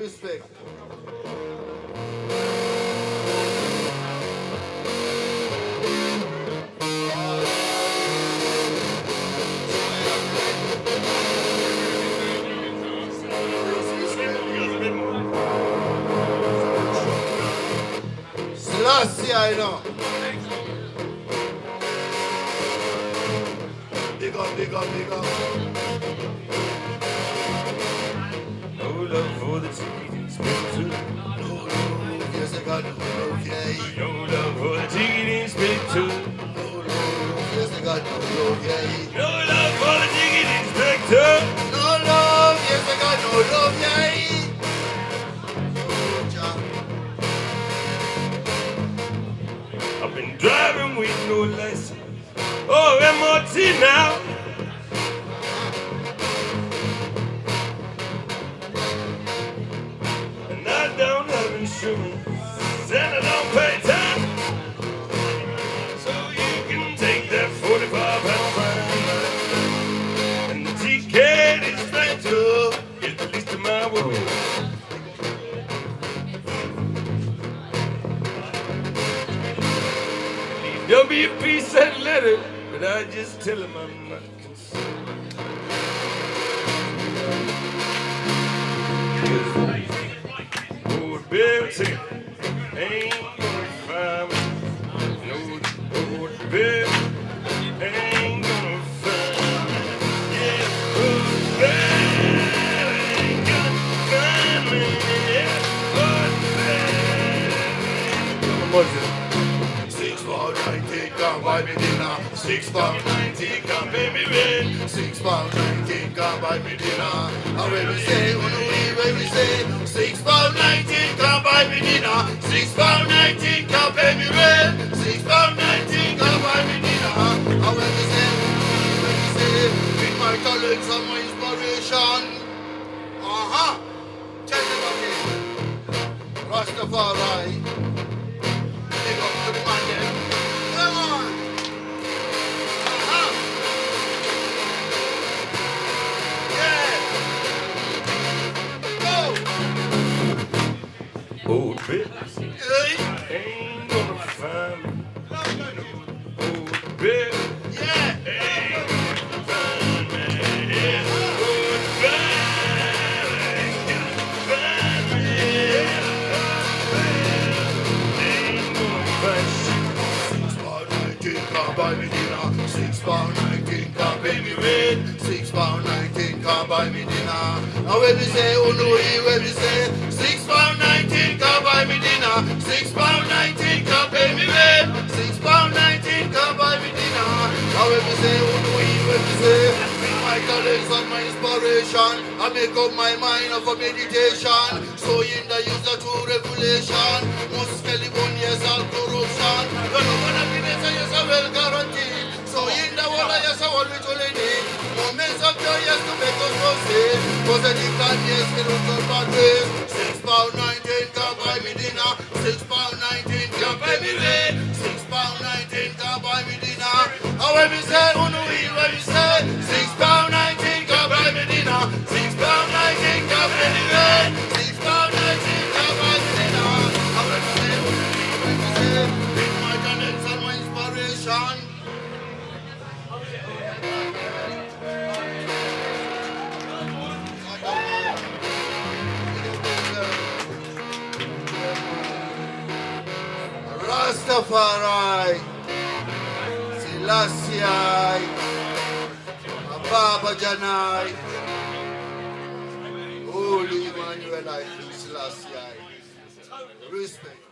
Respect. Selassie, I know. Big up, big up, big up. No love for the ticket inspector. No love, yes I got no love, yeah. No love for the ticket inspector. No love, yes I got no love, yeah. No love for the ticket inspector. No love, yes I got no love, yeah. I've been driving with no license. Oh, MOT now. And I don't have insurance. And I don't pay time. So you can take that 45-pound fine. And the ticket inspector is the least of my worries. WP sent letter, but I just tell him I'm not concerned. Old Bill Taylor ain't gonna find me. Old Bill ain't gonna find me. Yeah, Old Bill ain't gonna find me. Yeah, Old Bill. How much is it? £6.19, come buy me dinner. £6.19, come pay me rent. £6.19, come buy me dinner. And when we say, when we say, £6.19, come buy me dinner. £6.19, come pay me rent. £6.19, come buy me dinner. And when we say, with my talents and my inspiration. Check it again. Rastafari. Big up to the man then. Come on. Yeah. Go. Old Bill Hey. ain't gonna find me. Old Bill Yeah. ain't gonna find me. Yeah. Old Bill ain't gonna find me. Ain't gonna find shit. £6.19, come buy me dinner. £6.19, come pay me rent. £6.19, come buy me dinner. And when we say, oh no, when we say, £6.19, come buy me dinner. £6.19, come pay me rent. £6.19, come buy me dinner. And when we say, oh no, when we say, with my talents and my inspiration, I make up my mind for meditation. So in the use of true revelation, most Caliban, yes, all corruption. You know what happiness, yes, I well guaranteed. So in the world, yes, I want me to need. Moments of joy, yes, to make us proceed. Cause the decline, yes, we don't turn bad ways. £6.19, come buy me dinner. £6.19, come pay me rent. £6.19, come buy me dinner. And when we say, oh no, when we say, £6.19, come buy me dinner. £6.19, come pay me rent. £6.19, come buy me dinner. And when we say, oh no, when we say, with my talents and my inspiration. Rastafari, Selassie, Baba Janai, Holy Emmanuel, Selassie. Respect.